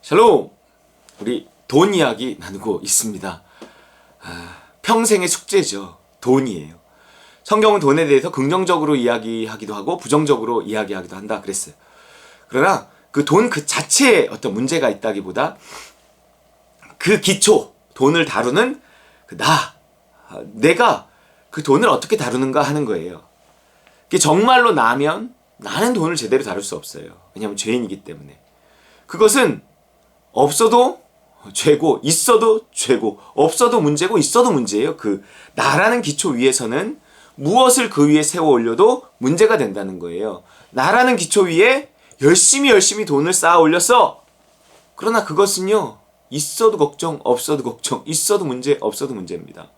샬롬! 우리 돈 이야기 나누고 있습니다. 평생의 숙제죠. 돈이에요. 성경은 돈에 대해서 긍정적으로 이야기하기도 하고 부정적으로 이야기하기도 한다 그랬어요. 그러나 그 돈 그 자체에 어떤 문제가 있다기보다 그 기초, 돈을 다루는 내가 그 돈을 어떻게 다루는가 하는 거예요. 정말로 나는 돈을 제대로 다룰 수 없어요. 왜냐하면 죄인이기 때문에. 그것은 없어도 죄고 있어도 죄고 없어도 문제고 있어도 문제예요. 나라는 기초 위에서는 무엇을 그 위에 세워 올려도 문제가 된다는 거예요. 나라는 기초 위에 열심히 돈을 쌓아 올렸어. 그러나 그것은요, 있어도 걱정 없어도 걱정, 있어도 문제 없어도 문제입니다.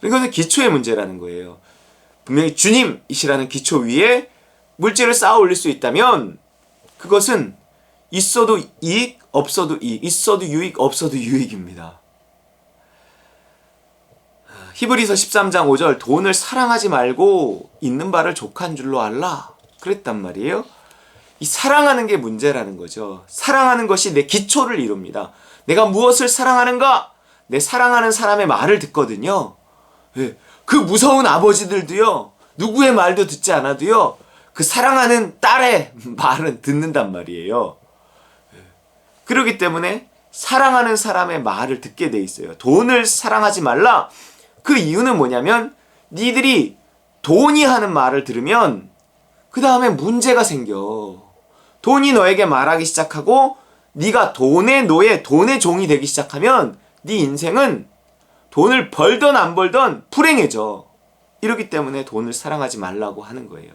이것은 기초의 문제라는 거예요. 분명히 주님이시라는 기초 위에 물질을 쌓아 올릴 수 있다면 그것은 있어도 이익, 없어도 이익, 있어도 유익, 없어도 유익입니다. 히브리서 13장 5절, 돈을 사랑하지 말고 있는 바를 족한 줄로 알라 그랬단 말이에요. 이 사랑하는 게 문제라는 거죠. 사랑하는 것이 내 기초를 이룹니다. 내가 무엇을 사랑하는가? 내 사랑하는 사람의 말을 듣거든요. 그 무서운 아버지들도요, 누구의 말도 듣지 않아도요, 그 사랑하는 딸의 말은 듣는단 말이에요. 그렇기 때문에 사랑하는 사람의 말을 듣게 돼 있어요. 돈을 사랑하지 말라. 그 이유는 뭐냐면 니들이 돈이 하는 말을 들으면 그 다음에 문제가 생겨. 돈이 너에게 말하기 시작하고 네가 돈의 노예, 돈의 종이 되기 시작하면 네 인생은 돈을 벌던 안 벌던 불행해져. 이렇기 때문에 돈을 사랑하지 말라고 하는 거예요.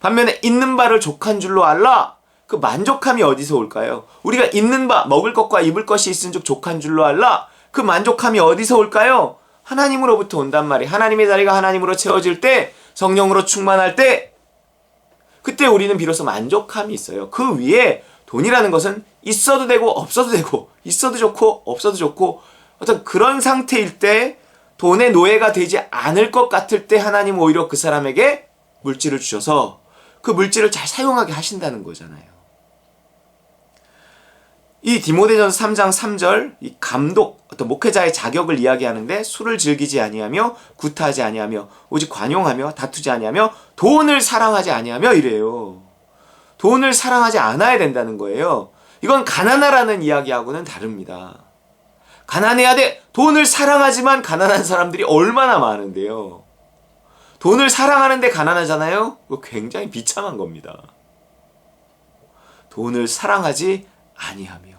반면에 있는 바를 족한 줄로 알라. 그 만족함이 어디서 올까요? 우리가 있는 바, 먹을 것과 입을 것이 있은즉 족한 줄로 알라. 그 만족함이 어디서 올까요? 하나님으로부터 온단 말이에요. 하나님의 자리가 하나님으로 채워질 때, 성령으로 충만할 때, 그때 우리는 비로소 만족함이 있어요. 그 위에 돈이라는 것은 있어도 되고 없어도 되고, 있어도 좋고 없어도 좋고, 어떤 그런 상태일 때 돈의 노예가 되지 않을 것 같을 때 하나님은 오히려 그 사람에게 물질을 주셔서 그 물질을 잘 사용하게 하신다는 거잖아요. 이 디모데전서 3장 3절, 이 감독, 어떤 목회자의 자격을 이야기하는데 술을 즐기지 아니하며 구타하지 아니하며 오직 관용하며 다투지 아니하며 돈을 사랑하지 아니하며 이래요. 돈을 사랑하지 않아야 된다는 거예요. 이건 가난하라는 이야기하고는 다릅니다. 가난해야 돼. 돈을 사랑하지만 가난한 사람들이 얼마나 많은데요. 돈을 사랑하는데 가난하잖아요? 그거 굉장히 비참한 겁니다. 돈을 사랑하지 아니하며.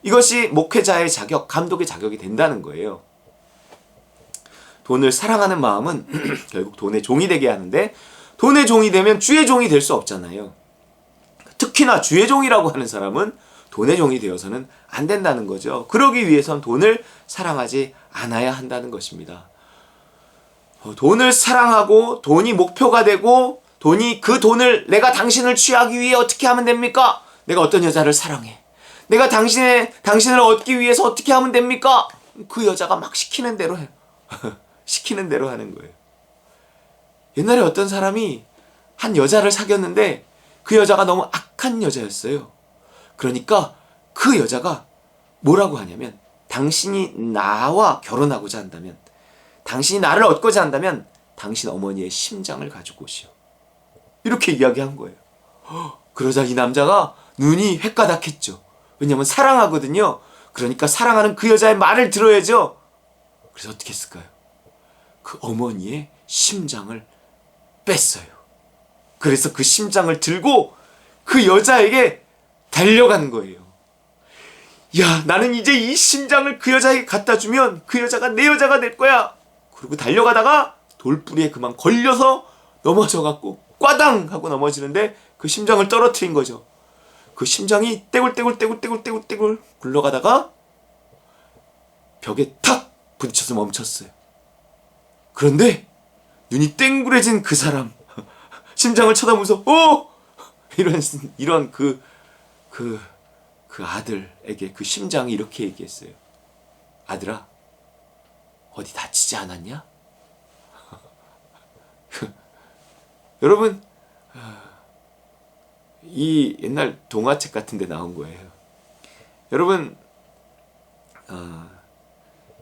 이것이 목회자의 자격, 감독의 자격이 된다는 거예요. 돈을 사랑하는 마음은 결국 돈의 종이 되게 하는데, 돈의 종이 되면 주의 종이 될 수 없잖아요. 특히나 주의 종이라고 하는 사람은 돈의 종이 되어서는 안 된다는 거죠. 그러기 위해선 돈을 사랑하지 않아야 한다는 것입니다. 돈을 사랑하고 돈이 목표가 되고 그 돈을 내가 당신을 취하기 위해 어떻게 하면 됩니까? 내가 어떤 여자를 사랑해. 내가 당신을 얻기 위해서 어떻게 하면 됩니까? 그 여자가 막 시키는 대로 해요. 시키는 대로 하는 거예요. 옛날에 어떤 사람이 한 여자를 사귀었는데 그 여자가 너무 악한 여자였어요. 그러니까 그 여자가 뭐라고 하냐면, 당신이 나와 결혼하고자 한다면, 당신이 나를 얻고자 한다면 당신 어머니의 심장을 가지고 오시오. 이렇게 이야기한 거예요. 그러자 이 남자가 눈이 횟가닥했죠. 왜냐하면 사랑하거든요. 그러니까 사랑하는 그 여자의 말을 들어야죠. 그래서 어떻게 했을까요? 그 어머니의 심장을 뺐어요. 그래서 그 심장을 들고 그 여자에게 달려가는 거예요. 야, 나는 이제 이 심장을 그 여자에게 갖다 주면 그 여자가 내 여자가 될 거야. 그리고 달려가다가 돌뿌리에 그만 걸려서 넘어져갖고 꽈당 하고 넘어지는데 그 심장을 떨어뜨린 거죠. 그 심장이 떼굴떼굴 굴러가다가 벽에 탁 부딪혀서 멈췄어요. 그런데 눈이 땡그레진 그 사람, 심장을 쳐다보면서 이런 그 아들에게 그 심장이 이렇게 얘기했어요. 아들아, 어디 다치지 않았냐? 여러분, 이 옛날 동화책 같은 데 나온 거예요. 여러분,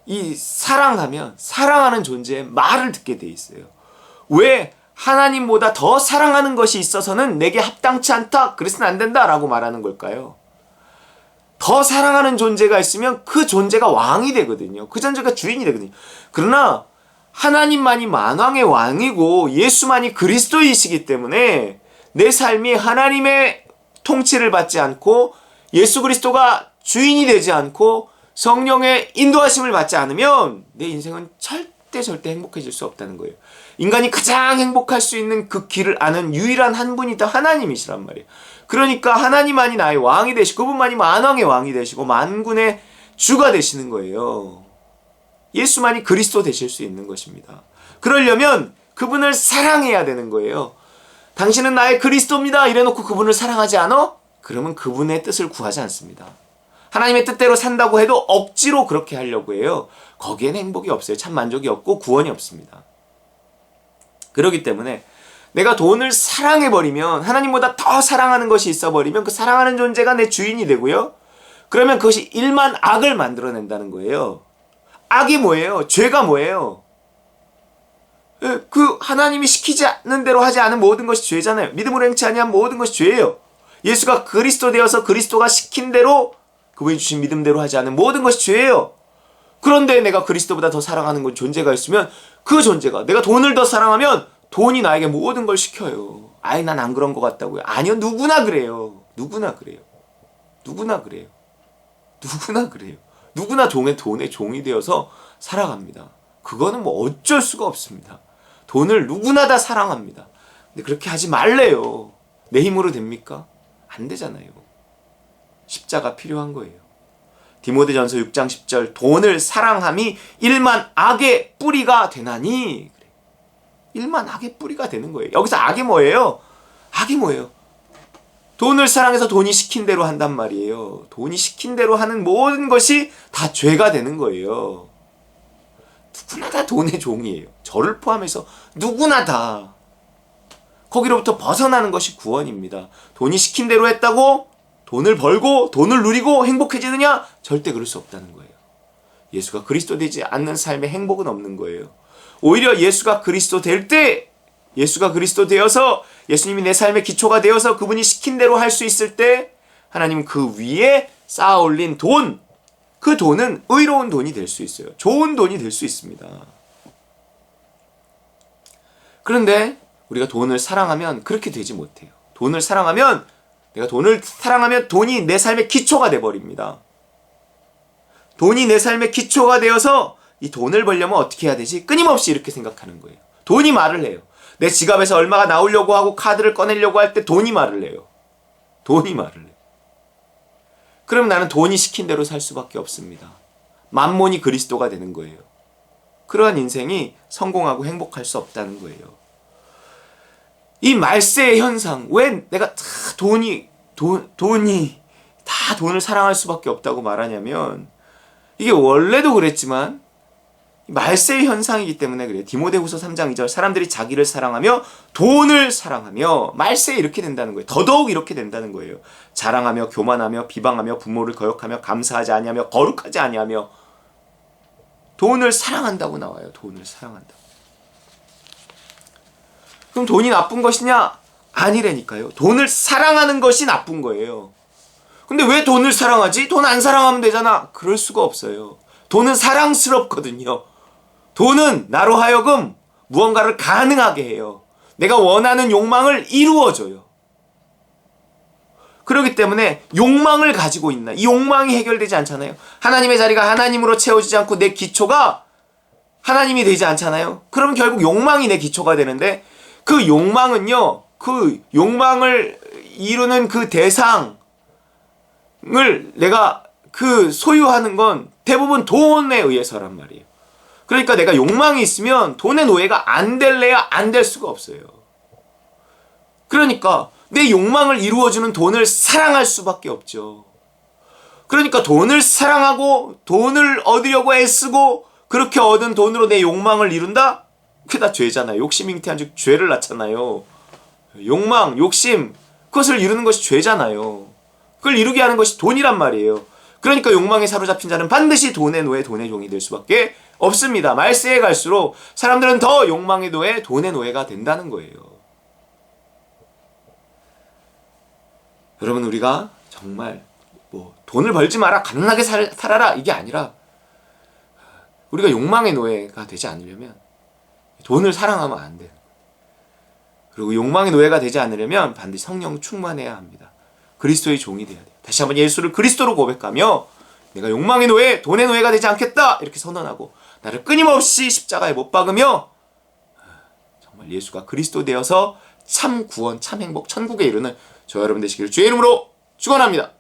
이 사랑하면 사랑하는 존재의 말을 듣게 돼 있어요. 왜 하나님보다 더 사랑하는 것이 있어서는 내게 합당치 않다, 그래서는 안 된다 라고 말하는 걸까요? 더 사랑하는 존재가 있으면 그 존재가 왕이 되거든요. 그 존재가 주인이 되거든요. 그러나 하나님만이 만왕의 왕이고 예수만이 그리스도이시기 때문에 내 삶이 하나님의 통치를 받지 않고 예수 그리스도가 주인이 되지 않고 성령의 인도하심을 받지 않으면 내 인생은 절대 행복해질 수 없다는 거예요. 인간이 가장 행복할 수 있는 그 길을 아는 유일한 한 분이 다 하나님이시란 말이에요. 그러니까 하나님만이 나의 왕이 되시고 그분만이 만왕의 왕이 되시고 만군의 주가 되시는 거예요. 예수만이 그리스도 되실 수 있는 것입니다. 그러려면 그분을 사랑해야 되는 거예요. 당신은 나의 그리스도입니다 이래놓고 그분을 사랑하지 않아? 그러면 그분의 뜻을 구하지 않습니다. 하나님의 뜻대로 산다고 해도 억지로 그렇게 하려고 해요. 거기엔 행복이 없어요. 참 만족이 없고 구원이 없습니다. 그렇기 때문에 내가 돈을 사랑해버리면, 하나님보다 더 사랑하는 것이 있어버리면 그 사랑하는 존재가 내 주인이 되고요. 그러면 그것이 일만 악을 만들어낸다는 거예요. 악이 뭐예요? 죄가 뭐예요? 그 하나님이 시키지 않는 대로 하지 않은 모든 것이 죄잖아요. 믿음으로 행치 아니한 모든 것이 죄예요. 예수가 그리스도 되어서 그리스도가 시킨 대로, 그분이 주신 믿음대로 하지 않은 모든 것이 죄예요. 그런데 내가 그리스도보다 더 사랑하는 존재가 있으면 그 존재가, 내가 돈을 더 사랑하면 돈이 나에게 모든 걸 시켜요. 아이, 난 안 그런 것 같다고요. 아니요, 누구나 그래요. 누구나 그래요. 누구나 그래요. 누구나 그래요. 누구나 돈의 종이 되어서 살아갑니다. 그거는 뭐 어쩔 수가 없습니다. 돈을 누구나 다 사랑합니다. 근데 그렇게 하지 말래요. 내 힘으로 됩니까? 안 되잖아요. 십자가 필요한 거예요. 디모데전서 6장 10절, 돈을 사랑함이 일만 악의 뿌리가 되나니. 그래. 일만 악의 뿌리가 되는 거예요. 여기서 악이 뭐예요? 악이 뭐예요? 돈을 사랑해서 돈이 시킨 대로 한단 말이에요. 돈이 시킨 대로 하는 모든 것이 다 죄가 되는 거예요. 누구나 다 돈의 종이에요. 저를 포함해서 누구나 다. 거기로부터 벗어나는 것이 구원입니다. 돈이 시킨 대로 했다고 돈을 벌고 돈을 누리고 행복해지느냐? 절대 그럴 수 없다는 거예요. 예수가 그리스도 되지 않는 삶에 행복은 없는 거예요. 오히려 예수가 그리스도 될 때, 예수가 그리스도 되어서 예수님이 내 삶의 기초가 되어서 그분이 시킨 대로 할 수 있을 때 하나님은 그 위에 쌓아 올린 돈, 그 돈은 의로운 돈이 될 수 있어요. 좋은 돈이 될 수 있습니다. 그런데 우리가 돈을 사랑하면 그렇게 되지 못해요. 내가 돈을 사랑하면 돈이 내 삶의 기초가 돼버립니다. 돈이 내 삶의 기초가 되어서 이 돈을 벌려면 어떻게 해야 되지? 끊임없이 이렇게 생각하는 거예요. 돈이 말을 해요. 내 지갑에서 얼마가 나오려고 하고 카드를 꺼내려고 할 때 돈이 말을 해요. 돈이 말을 해요. 그럼 나는 돈이 시킨 대로 살 수밖에 없습니다. 만몬이 그리스도가 되는 거예요. 그러한 인생이 성공하고 행복할 수 없다는 거예요. 이 말세의 현상, 왜 내가 다 돈이 다 돈을 사랑할 수밖에 없다고 말하냐면, 이게 원래도 그랬지만 말세의 현상이기 때문에 그래요. 디모데후서 3장 2절, 사람들이 자기를 사랑하며 돈을 사랑하며, 말세에 이렇게 된다는 거예요. 더더욱 이렇게 된다는 거예요. 자랑하며 교만하며 비방하며 부모를 거역하며 감사하지 아니하며 거룩하지 아니하며. 돈을 사랑한다고 나와요. 돈을 사랑한다. 그럼 돈이 나쁜 것이냐? 아니라니까요. 돈을 사랑하는 것이 나쁜 거예요. 근데 왜 돈을 사랑하지? 돈 안 사랑하면 되잖아. 그럴 수가 없어요. 돈은 사랑스럽거든요. 돈은 나로 하여금 무언가를 가능하게 해요. 내가 원하는 욕망을 이루어줘요. 그렇기 때문에 욕망을 가지고 있나? 이 욕망이 해결되지 않잖아요. 하나님의 자리가 하나님으로 채워지지 않고 내 기초가 하나님이 되지 않잖아요. 그럼 결국 욕망이 내 기초가 되는데, 그 욕망은요, 그 욕망을 이루는 그 대상을 내가 그 소유하는 건 대부분 돈에 의해서란 말이에요. 그러니까 내가 욕망이 있으면 돈의 노예가 안 될래야 안 될 수가 없어요. 그러니까 내 욕망을 이루어주는 돈을 사랑할 수밖에 없죠. 그러니까 돈을 사랑하고 돈을 얻으려고 애쓰고 그렇게 얻은 돈으로 내 욕망을 이룬다? 그게 다 죄잖아요. 욕심 잉태한 즉 죄를 낳잖아요. 욕망, 욕심, 그것을 이루는 것이 죄잖아요. 그걸 이루게 하는 것이 돈이란 말이에요. 그러니까 욕망에 사로잡힌 자는 반드시 돈의 노예, 돈의 종이 될 수밖에 없습니다. 말세에 갈수록 사람들은 더 욕망의 노예, 돈의 노예가 된다는 거예요. 여러분, 우리가 정말 뭐 돈을 벌지 마라, 가난하게 살아라 이게 아니라 우리가 욕망의 노예가 되지 않으려면 돈을 사랑하면 안 돼요. 그리고 욕망의 노예가 되지 않으려면 반드시 성령 충만해야 합니다. 그리스도의 종이 돼야 돼요. 다시 한번 예수를 그리스도로 고백하며 내가 욕망의 노예, 돈의 노예가 되지 않겠다 이렇게 선언하고 나를 끊임없이 십자가에 못 박으며 정말 예수가 그리스도 되어서 참 구원, 참 행복, 천국에 이르는 저 여러분 되시기를 주의 이름으로 축원합니다.